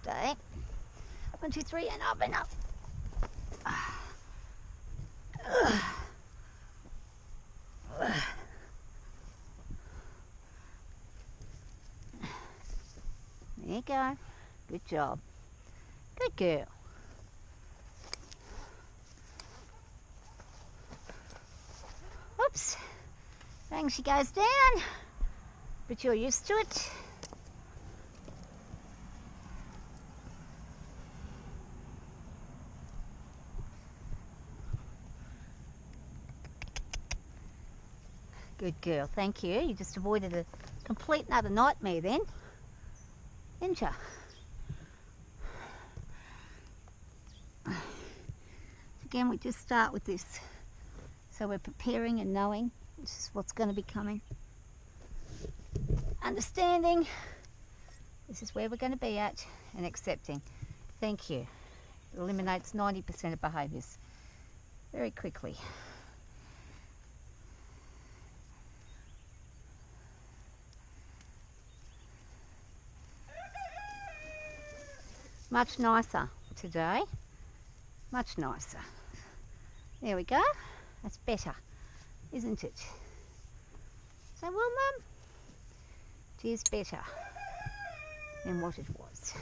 stay. 1, 2, 3, and up and up. There you go. Good job. Good girl. Oops. Bang, she goes down. But you're used to it. Good girl, thank you. You just avoided a complete another nightmare then, didn't you? Again, we just start with this. So we're preparing and knowing this is what's going to be coming. Understanding this is where we're going to be at, and accepting. Thank you. It eliminates 90% of behaviours very quickly. Much nicer today. Much nicer. There we go. That's better, isn't it? So, well, Mum, it is better than what it was.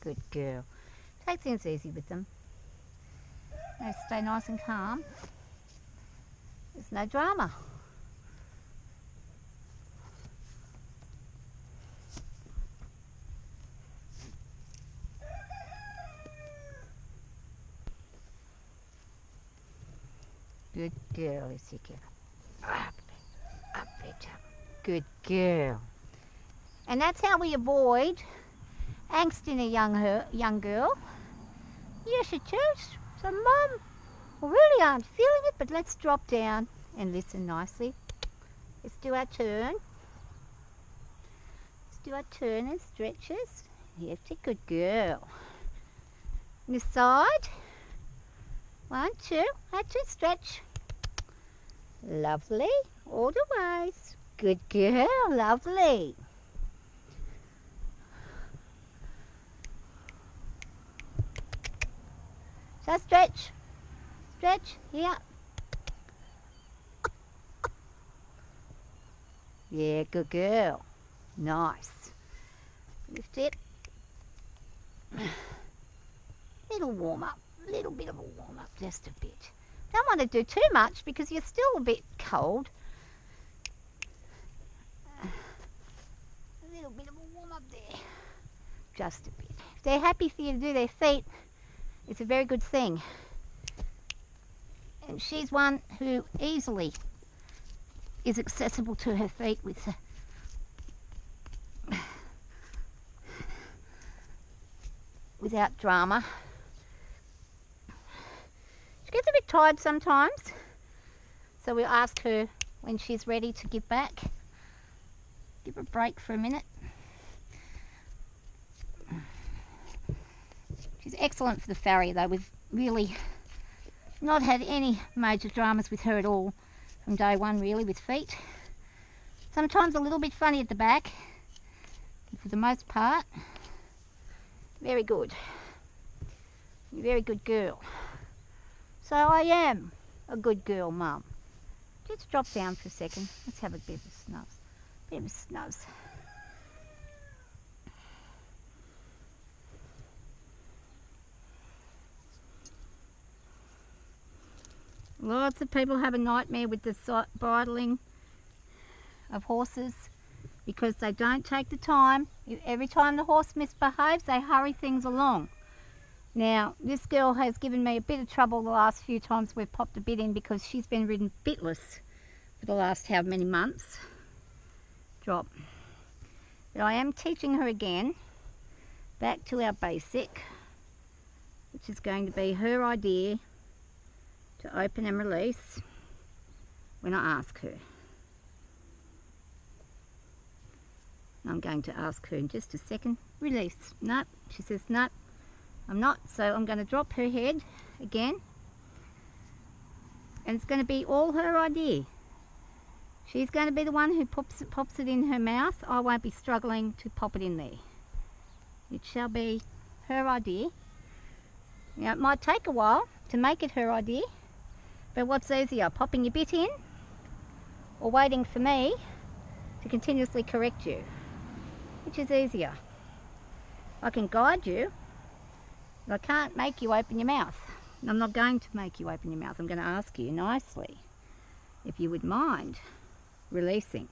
Good girl. Take things easy with them. They stay nice and calm. There's no drama. Good girl, Ezekiel. Up, it up. Good girl. And that's how we avoid angst in a young girl. Yes, it is. So, Mum, I really aren't feeling it, but let's drop down and listen nicely. Let's do our turn. Let's do our turn and stretches. Yes, a good girl. And this side. 1, 2, and 2, stretch. Lovely, all the ways. Good girl, lovely. So stretch, stretch, here. Yeah, good girl. Nice. Lift it. Little warm up. Little bit of a warm up, just a bit. Don't want to do too much because you're still a bit cold. A little bit of a warm up there, just a bit. If they're happy for you to do their feet, it's a very good thing. And she's one who easily is accessible to her feet with without drama. Gets a bit tired sometimes, so we'll ask her when she's ready to give back. Give her a break for a minute. She's excellent for the farrier though. We've really not had any major dramas with her at all from day one really with feet. Sometimes a little bit funny at the back, but for the most part, very good. Very good girl. So I am a good girl, Mum. Let's drop down for a second. Let's have a bit of a snuzz. Bit of a snuzz. Lots of people have a nightmare with the bridling of horses because they don't take the time. Every time the horse misbehaves, they hurry things along. Now, this girl has given me a bit of trouble the last few times we've popped a bit in because she's been ridden bitless for the last how many months. Drop. But I am teaching her again back to our basic, which is going to be her idea to open and release when I ask her. I'm going to ask her in just a second. Release. Nope. She says nope. I'm not, so I'm going to drop her head again And it's going to be all her idea. She's going to be the one who pops it in her mouth. I won't be struggling to pop it in there. It shall be her idea. Now, it might take a while to make it her idea, but what's easier, popping your bit in or waiting for me to continuously correct you? Which is easier? I can guide you, but I can't make you open your mouth. I'm not going to make you open your mouth. I'm going to ask you nicely if you would mind releasing.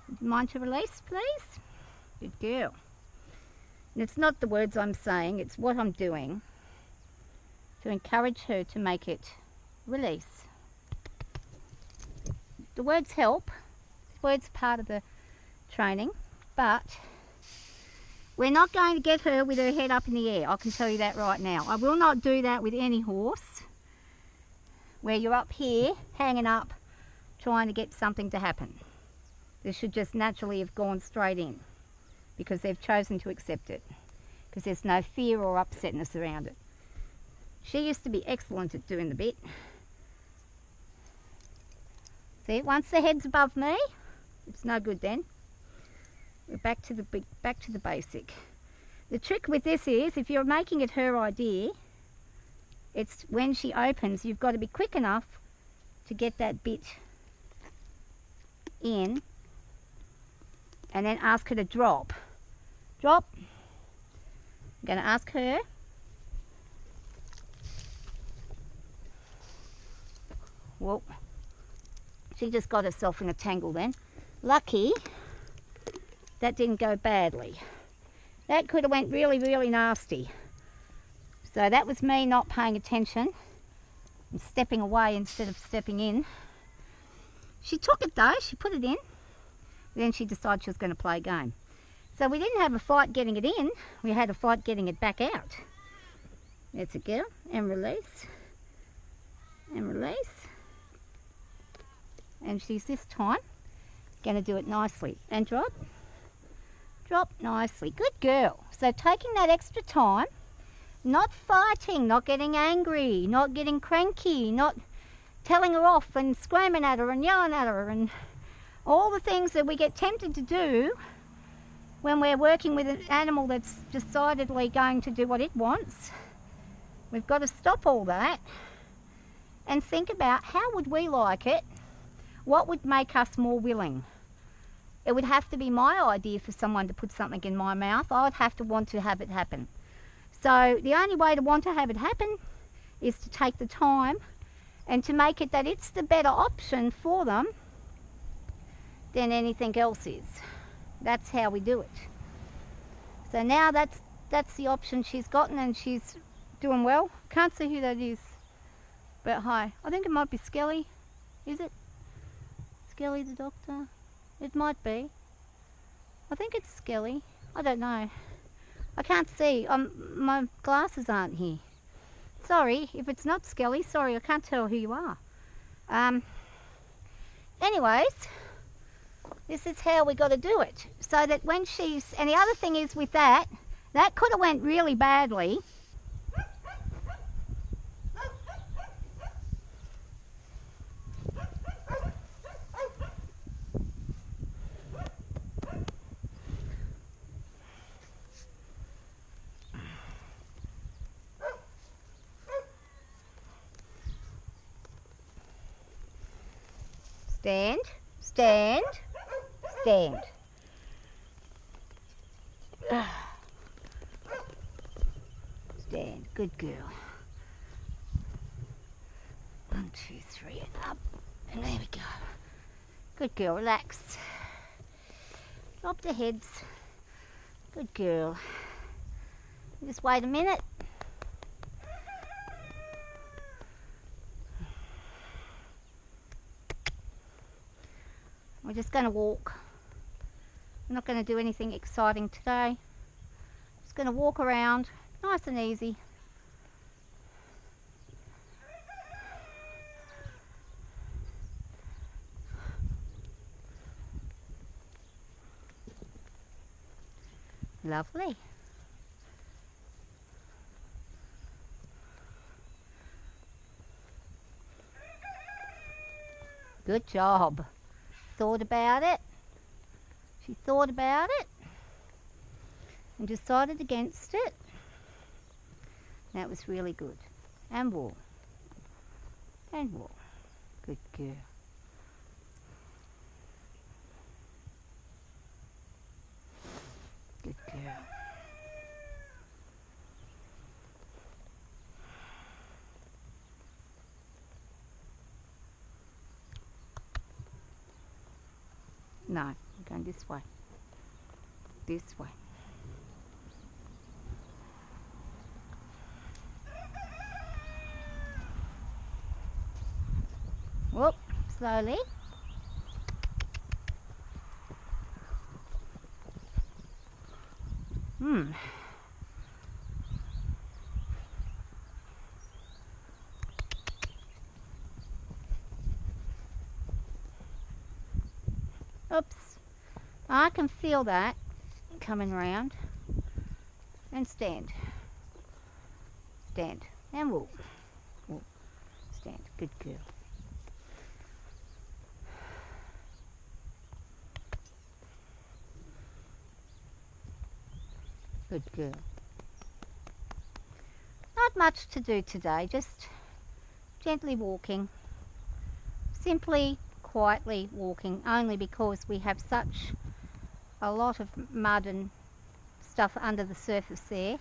Would you mind to release, please? Good girl. And it's not the words I'm saying, it's what I'm doing to encourage her to make it release. The words help. Words are part of the training, but we're not going to get her with her head up in the air. I can tell you that right now. I will not do that with any horse where you're up here hanging up trying to get something to happen. This should just naturally have gone straight in because they've chosen to accept it, because there's no fear or upsetness around it. She used to be excellent at doing the bit. See, once the head's above me, it's no good then. We're back to the basic. The trick with this is, if you're making it her idea, it's when she opens, you've got to be quick enough to get that bit in and then ask her to drop. Drop. I'm going to ask her. Well, she just got herself in a tangle then. Lucky that didn't go badly. That could have went really, really nasty. So that was me not paying attention and stepping away instead of stepping in. She took it though, she put it in. Then she decided she was going to play a game. So we didn't have a fight getting it in, we had a fight getting it back out. That's a girl, and release, and release. And she's this time going to do it nicely. And drop, drop nicely. Good girl. So taking that extra time, not fighting, not getting angry, not getting cranky, not telling her off and screaming at her and yelling at her and all the things that we get tempted to do when we're working with an animal that's decidedly going to do what it wants. We've got to stop all that and think about how would we like it. What would make us more willing? It would have to be my idea for someone to put something in my mouth. I would have to want to have it happen. So the only way to want to have it happen is to take the time and to make it that it's the better option for them than anything else is. That's how we do it. So now that's the option she's gotten, and she's doing well. Can't see who that is, but hi. I think it might be Skelly. Is it? Skelly the doctor? It might be. I think it's Skelly. I don't know. I can't see. My glasses aren't here. Sorry if it's not Skelly. Sorry, I can't tell who you are. Anyways, this is how we got to do it. So that when she's... And the other thing is with that could have went really badly. Stand, stand, stand. Stand, good girl. 1, 2, 3, and up. And there we go. Good girl, relax. Drop the heads. Good girl. Just wait a minute. We're just going to walk. We're not going to do anything exciting today. Just going to walk around, nice and easy. Lovely. Good job. Thought about it. She thought about it and decided against it. That was really good. And wool. And wool. Good girl. Good girl. No, I'm going this way. This way. Whoop, slowly. Oops. I can feel that coming round. And stand. Stand. And wool. Wool. Stand. Good girl. Good girl. Not much to do today, just gently walking. Simply, quietly walking, only because we have such a lot of mud and stuff under the surface there.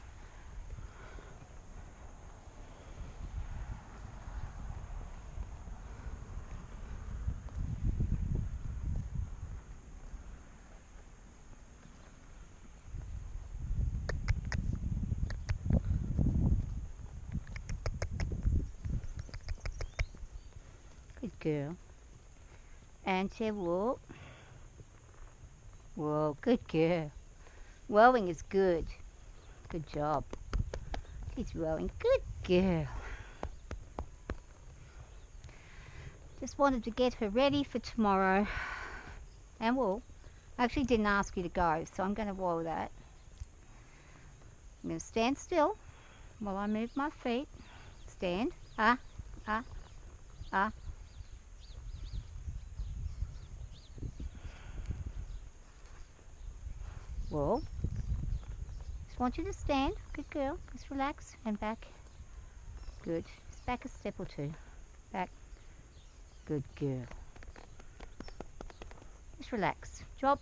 Good girl. And she walk. Whoa, good girl. Rowing is good. Good job. She's rowing. Good girl. Just wanted to get her ready for tomorrow. And wool. I actually didn't ask you to go, so I'm going to wool that. I'm going to stand still while I move my feet. Stand. Ah. Wool. Just want you to stand. Good girl. Just relax and back. Good. Just back a step or two. Back. Good girl. Just relax. Drop.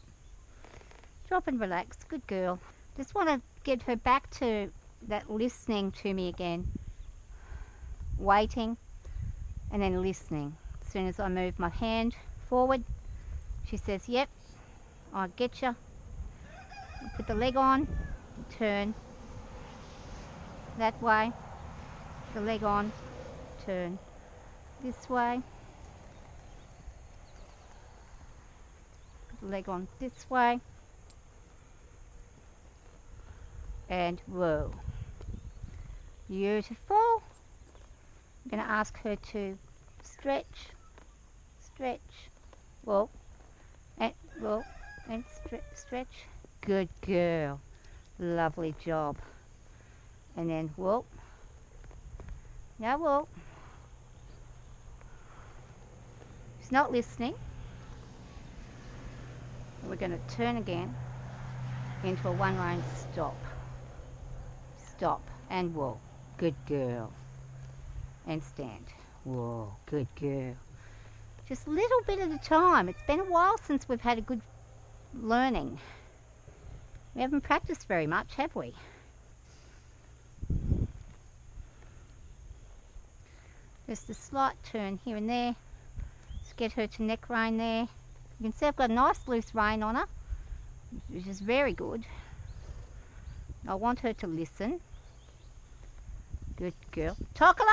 Drop and relax. Good girl. Just want to get her back to that listening to me again. Waiting and then listening. As soon as I move my hand forward, she says, yep, I get you. Put the leg on, turn. That way. The leg on, turn. This way. Put the leg on this way. And whoa. Beautiful. I'm going to ask her to stretch, walk, and stretch. Good girl. Lovely job. And then walk. Now walk. She's not listening. We're going to turn again into a one-line stop. Stop and walk. Good girl. And stand. Whoa, good girl. Just a little bit at a time. It's been a while since we've had a good learning. We haven't practiced very much, have we? Just a slight turn here and there. Just get her to neck rein there. You can see I've got a nice loose rein on her, which is very good. I want her to listen. Good girl. Chocolate!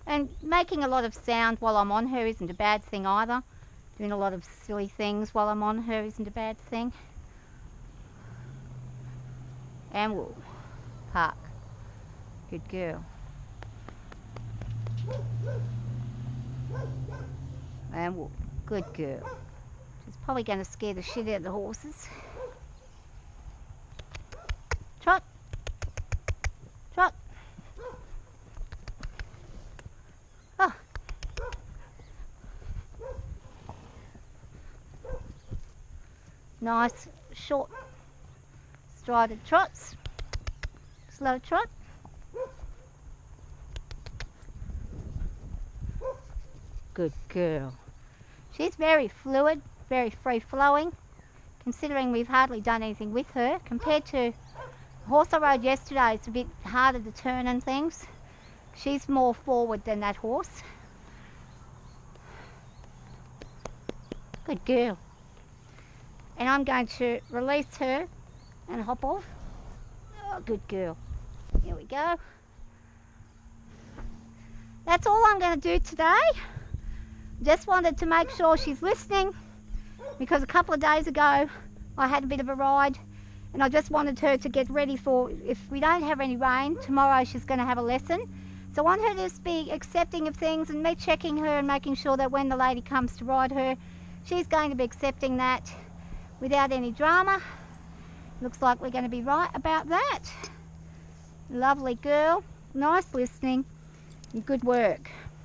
And making a lot of sound while I'm on her isn't a bad thing either. Doing a lot of silly things while I'm on her isn't a bad thing. And wool. Park. Good girl. And wool. Good girl. She's probably going to scare the shit out of the horses. Trot. Trot. Nice short strided trots. Slow trot. Good girl. She's very fluid, very free flowing, considering we've hardly done anything with her. Compared to the horse I rode yesterday, it's a bit harder to turn and things. She's more forward than that horse. Good girl. And I'm going to release her and hop off. Oh, good girl. Here we go. That's all I'm going to do today. Just wanted to make sure she's listening, because a couple of days ago I had a bit of a ride and I just wanted her to get ready for, if we don't have any rain, tomorrow she's going to have a lesson. So I want her to just be accepting of things, and me checking her and making sure that when the lady comes to ride her, she's going to be accepting that without any drama. Looks like we're going to be right about that. Lovely girl, nice listening, and good work.